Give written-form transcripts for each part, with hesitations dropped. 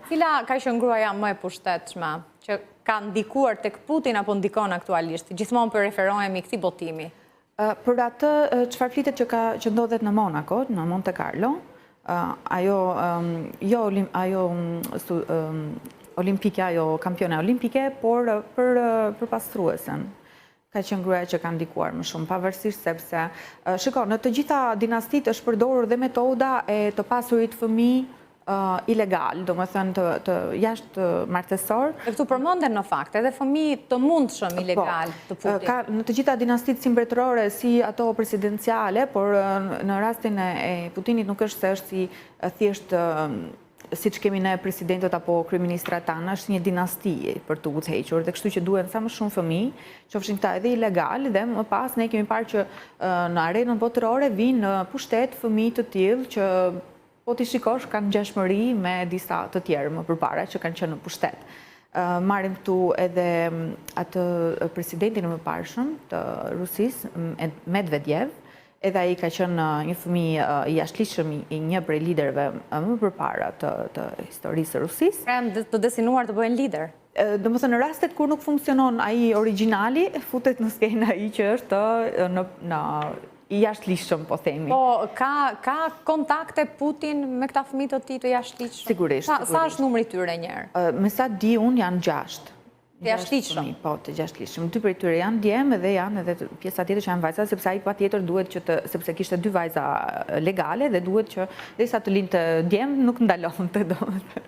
Cila ka qenë gruaja më e pushtetshme që ka ndikuar tek Putin apo ndikon aktualisht? Gjithmonë për referohemi këtij botimi. Për atë çfarë flitet që ndodhet në Monaco, në Monte Carlo, olimpike, ajo kampione olimpike, por për pastruesen. Ka qenë gruaja që ka ndikuar më shumë, pavarësisht sepse, shiko, në të gjitha dinastit është përdorur dhe metoda e të pasurit fëmijë ilegal, do më thënë të jashtë martesor. E këtu përmenden në fakt, edhe fëmijë të mundshëm ilegal të Putin. Në të gjitha dinastit si mbretërore, si ato presidenciale, por në rastin e Putinit nuk është se është si thjesht si që kemi ne presidentët apo kryeministrat tanë, është një dinasti për të udhëhequr, dhe kështu që duhen sa më shumë fëmijë, qofshin këta edhe ilegal, dhe më pas ne kemi parë që në arenën botërore vinë në pushtet fëmijë të tillë që po t'i shikosh kanë ngjashmëri me disa të tjerë më përpara që kanë qenë në pushtet. Marrim këtu edhe atë presidentin e mëparshëm të Rusisë, Medvedev, edhe ai ka qenë një fëmijë i jashtëligjshëm, i një prej liderëve më përpara të historisë së Rusisë. Pra të destinuar të bëhen lider. Domethënë në rastet kur nuk funksionon ai origjinali, futet në skenë ai që është në i jashtëligjshëm, po themi. Po, ka kontakte Putin me këta fëmijë të tij të jashtëligjshëm? Sigurisht. Sa është numri i tyre një herë? Me sa di unë janë 6. Të jashtëligjshëm? Po, të jashtëligjshëm. 2 prej tyre janë djemë dhe janë edhe pjesa tjetër që janë vajza, sepse ai patjetër duhet që sepse kishte 2 vajza legale dhe duhet që derisa të lindte djemë nuk ndalonte, domethënë.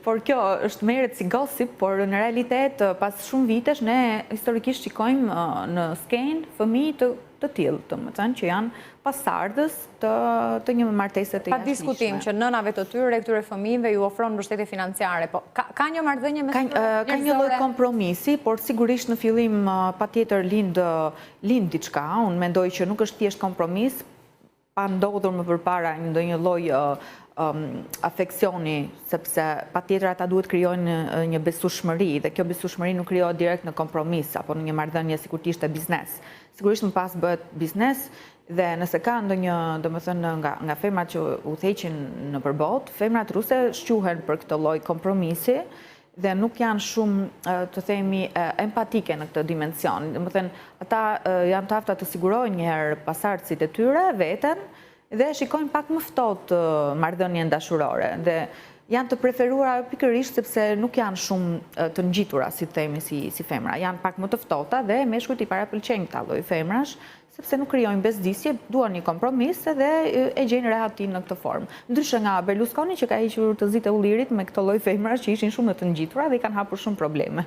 Por kjo është merret si gossip, por në realitet pas shumë vitesh ne historikisht shikojmë në skenë fëmijë të tillë, domethënë që janë pasardhës të një martese të jashtëligjshme. Pa diskutim që nënave të tyre këtyre fëmijëve ju ofron mbështetje financiare, po ka një marrëdhënie mes tyre? Ka një lloj kompromisi, por sigurisht në fillim patjetër lind diçka. Unë mendoj që nuk është thjesht kompromis, pa ndodhur më përpara ndonjë lloj afeksioni, sepse patjetër ata duhet krijojnë një besueshmëri dhe kjo besueshmëri nuk krijohet direkt në kompromis apo në një marrëdhënie sikur të ishte biznes. Sigurisht më pas bëhet biznes dhe nëse ka ndonjë, domethënë nga femrat që udhëheqin nëpër botë, femrat ruse shquhen për këtë lloj kompromisi dhe nuk janë shumë, të themi, empatike në këtë dimension. Domethënë ata janë të afta të sigurojnë një herë pasardhësit e tyre veten dhe shikojnë pak më ftohtë marrëdhënien dashurore dhe janë të preferuara pikërisht sepse nuk janë shumë të ngjitura, si themi, si femra. Janë pak më të ftohta dhe meshkujt i parapëlqejnë këta lloj femrash, sepse nuk krijojnë bezdisje, duan një kompromis dhe e gjejnë rehatin në këtë formë. Ndryshe nga Berlusconi që ka hequr të zitë e ullirit me këtë lloj femrash që ishin shumë të ngjitura dhe i kanë hapur shumë probleme.